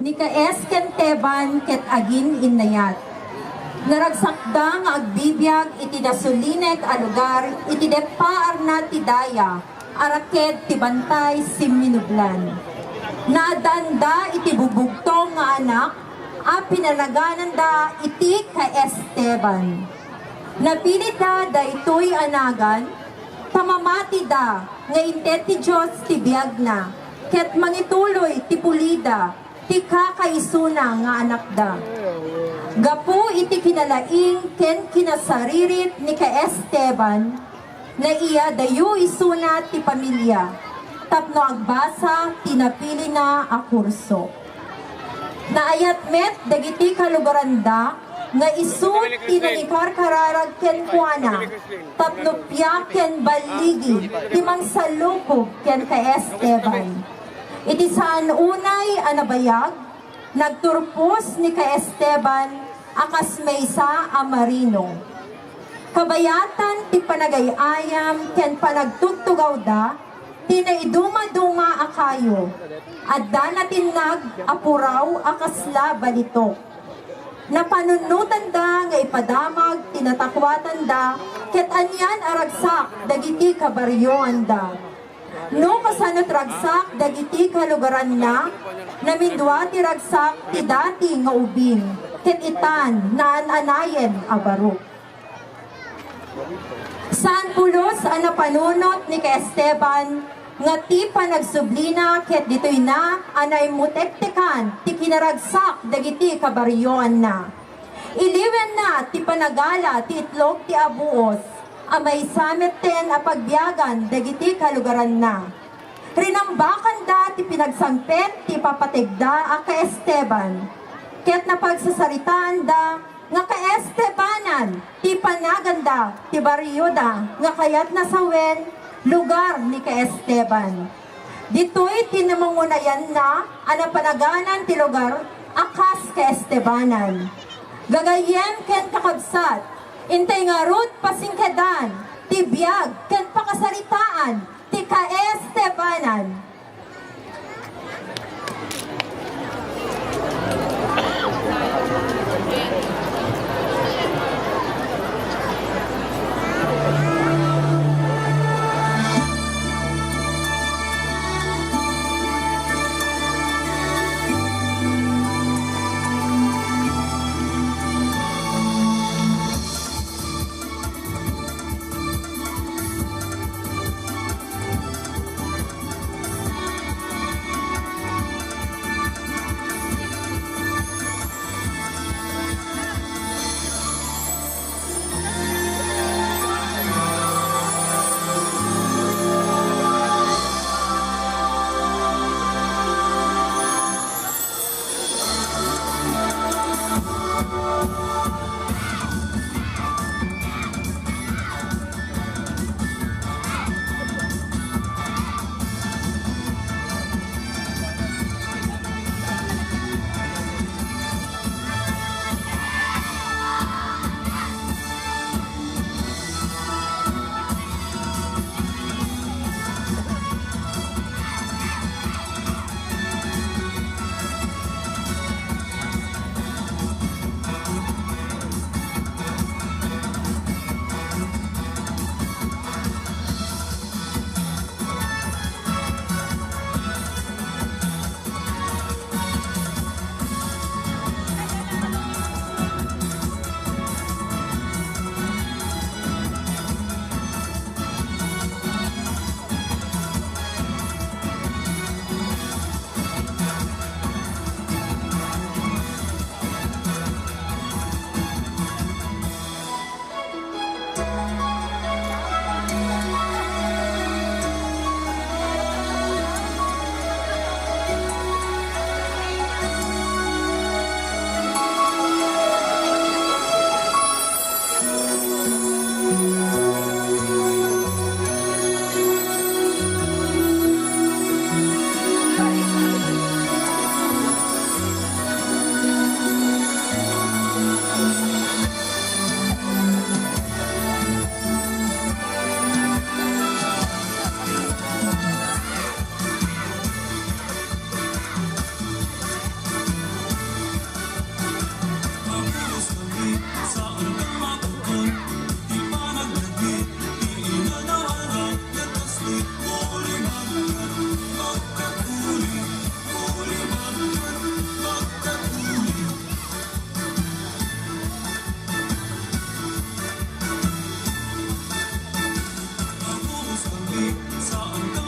ni kaes ken teban ket agin inayat. Naragsakda nga agbibiyag iti dasulinek a lugar iti depaar na ti daya araket ti bantay simminublan. Nadanda iti bubugtong nga anak a pinalaganan da iti kaes teban. Napilit da daytoy anagan tamamati da nga intet ti Diyos ti biyag na ket mangituloy ti pulida ti kakaisuna nga anak da. Gapu iti kinalaing ken kinasaririt ni Esteban na iya dayo isuna ti pamilya tapno agbasa tinapili na a kurso. Naayat met dagiti kalugaranda nga isut tinanikarkararag ken kuana tapno piya ken baligi ti mangsalukog ken Esteban. Iti saan unay anabayag, nagturpos ni Esteban akas maysa a marino. Kabayatan ti panagayayam ken panagtugtugaw da, tinaiduma-duma akayo, adda natin apuraw akasla balitok. Napanunutan da nga ipadamag tinatakwatan da, ket anyan aragsak dagiti kabaryoan da. No kasanot ragsak dagiti kalugaran na namindwa ti ragsak ti dati nga ubing ket itan naan-anayen a barok. Saan pulos ang napanunot ni Esteban nga ti panagsublina ket ditoy na anay mutektekan ti kinaragsak dagiti kabaryoan na. Iliwen na ti panagala ti itlog ti abuos amay samet ten a pagbiyagan dagiti kalugaran na. Rinambakan da ti pinagsangpet ti papategda a Esteban. Ket napagsasaritaan da nga Estebanan ti panaganda ti baryo da nga kayat nasawen lugar ni Esteban. Ditoy tinamangunayan na ana panaganan ti lugar akas Estebanan. Gagayem ken kakabsat intay nga rut pasingkedan, ti biyag, ken pakasaritaan, ti Estebanan. saan ka